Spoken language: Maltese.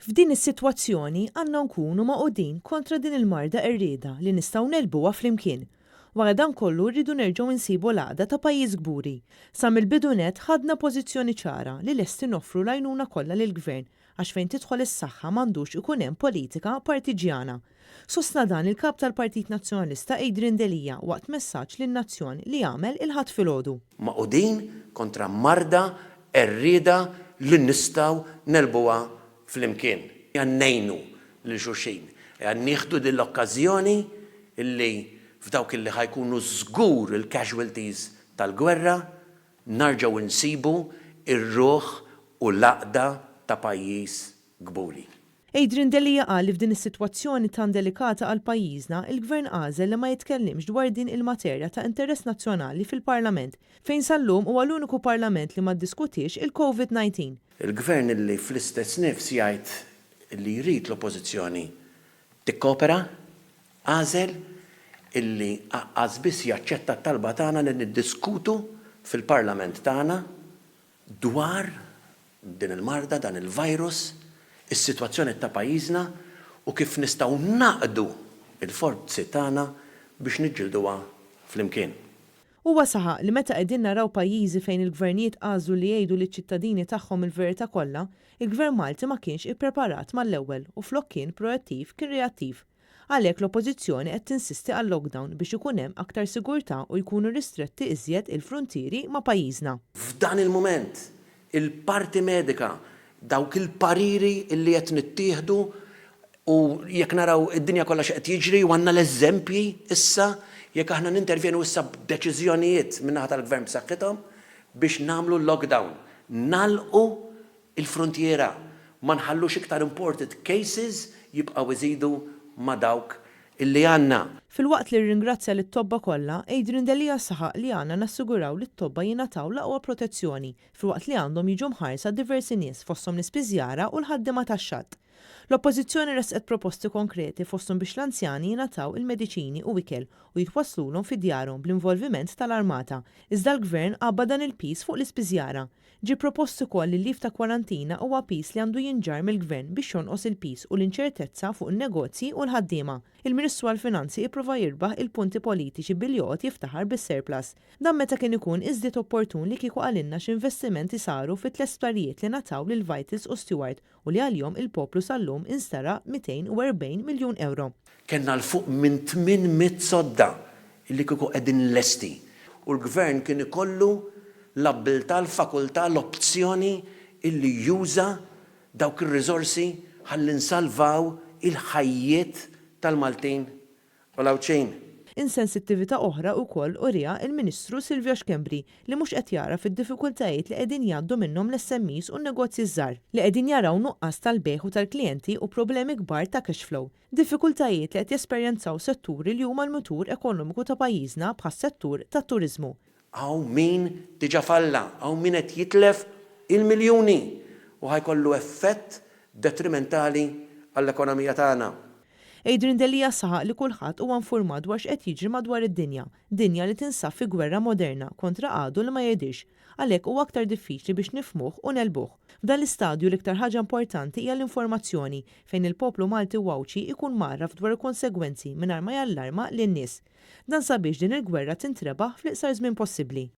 F'din is-sitwazzjoni għandna nkunu maqudin kontra din il-marda rrieda li nistgħu nelbuha flimkien. Wara dan kollu rridu nerġgħu insibu l-għaqda ta' pajjiż gburi. Sa mill-bidu net ħadna pożizzjoni ċara li lesti noffru l-għajnuna kollha lill-Gvern għax fejn tidħol is-saħħa m'għandux ikun hemm politika partiġjana. Sostna dan il-kap tal-Partit Nazzjonalista Adrian Delija waqt messaġġ lin-nazzjon li għamel il-ħadd filgħodu. Maqudin kontra marda rrieda li nistgħu nelbuha flimkien. Jannejnu lil xulxin. Nieħdu din l-okkażjoni illi f'dawk illi ħajkunu żgur il-casualties tal-gwerra narġgħu insibu ir-ruħ u l-għaqda ta' pajjiż gburi. Adrian Delija qal li f'din is-sitwazzjoni tan delikata għal pajjiżna, il-Gvern għażel li ma jitkellimx dwar din il-materja ta' interess nazzjonali fil-Parlament, fejn sal-lum huwa l-uniku Parlament li ma ddiskutix il-COVID-19. Il-Gvern illi fl-istess nifs jgħid li jrid l-Oppożizzjoni tikkopera għażel illi għaż biss jaċċetta t-talba tagħna li niddiskutu fil-Parlament tagħna dwar din il-marda, dan il-virus, is-sitwazzjoni ta' pajjiżna u kif nistgħu naqdu il-forzi tagħna biex niġġilduha flimkien. Huwa saħaq li meta qegħdin naraw pajjiżi fejn il-gvernijiet għażlu li jgħidu liċ-ċittadini tagħhom il-verità kollha, il-Gvern Malti ma kienx ippreparat mal-ewwel u flok kien proattiv kien reattiv. Għalhekk l-Oppożizzjoni qed tinsisti għal-lockdown biex ikun hemm aktar sigurtà u jkunu ristretti iżjed il-fruntieri ma' pajjiżna. F'dan il-mument il-parti medika dawk il-pariri illi qed nittieħdu u jekk naraw id-dinja kollha x'qed jiġri u għandna l-eżempji issa jekk aħna nintervjenu issa b'deċiżjonijiet min-naħa tal-Gvern b'saħħithom biex nagħmlu l-lockdown, nagħlqu il-frontiera, ma nħallux iktar imported cases jibqgħu iżidu ma' dawk illi għandna. Fil-waqt li ringrazzja lit-tobba kollha, Adrian Delija saħaq li għandna nassiguraw li t-tobba jingħataw l-aqwa protezzjoni filwaqt li għandhom jiġu mħarsa diversi nies fosthom l-ispiżjara u l-ħaddiema tax-xatt. L-Oppożizzjoni resqet proposti konkreti fosthom biex l-anzjani jingħataw il-mediċini u ikel u jitwasslulhom fi djarhom bl-involviment tal-Armata. Iżda l-Gvern qabba dan il-pis fuq l-ispiżjara. Ġi proposti wkoll li l-lif ta' kwarantina huwa pis li għandu jinġar mill-Gvern biex jonqos il-pis u l-inċertezza fuq in-negozji u l-ħaddiema. Il-Ministru għall-Finanzi ipprova jirbaħ il-punti politiċi billi joqgħod jiftaħar bis-surplus. Dan meta kien ikun iżdiet opportun li kieku għalinna x'investimenti saru fit-tlesptarijiet li nataw lil Vitals u Stewart u li għalihom il-poplu sal-lum instara 240 miljun euro. Kenna l-fuq minn 800 sodda illi kieku qegħdin lesti u l-Gvern kien ikollu l-abilità, l-fakultà, l-opzjoni illi juża dawk ir-riżorsi ħalli nsalvaw il-ħajjiet tal-Maltin u l-Awċejn. Insensittività oħra wkoll urija il-Ministru Silvio Xkembri li mhux qed jara fid-diffikultajiet li qegħdin jgħaddu minnhom l-SMEs u n-negozji żgħar li qegħdin jaraw nuqqas tal-beħ u tal-klijenti u problemi kbar ta' cash flow. Diffikultajiet li qed jesperjenzaw setturi li huma l-mutur ekonomiku ta' pajjiżna bħas-settur tat-turiżmu. Għaw min diġa falla, għaw min qed jitlef il-miljuni u ħajkollu effett detrimentali għall-ekonomija tagħna. Adrian Delija saħaq li kulħadd huwa infurmat dwar x'qed jiġri madwar id-dinja, dinja li tinsab fi gwerra moderna kontra għadu li ma jgħidix, għalhekk huwa aktar diffiċli biex nifhmuh u nelbuh. F'dan l-istadju l-iktar ħaġa importanti hija l-informazzjoni fejn il-poplu Malti wawċi ikun marraf dwar il-konsegwenzi mingħajr ma jallarma lin-nies. Dan sabiex din il-gwerra tintrebaħ fl-iqsar żmien possibbli.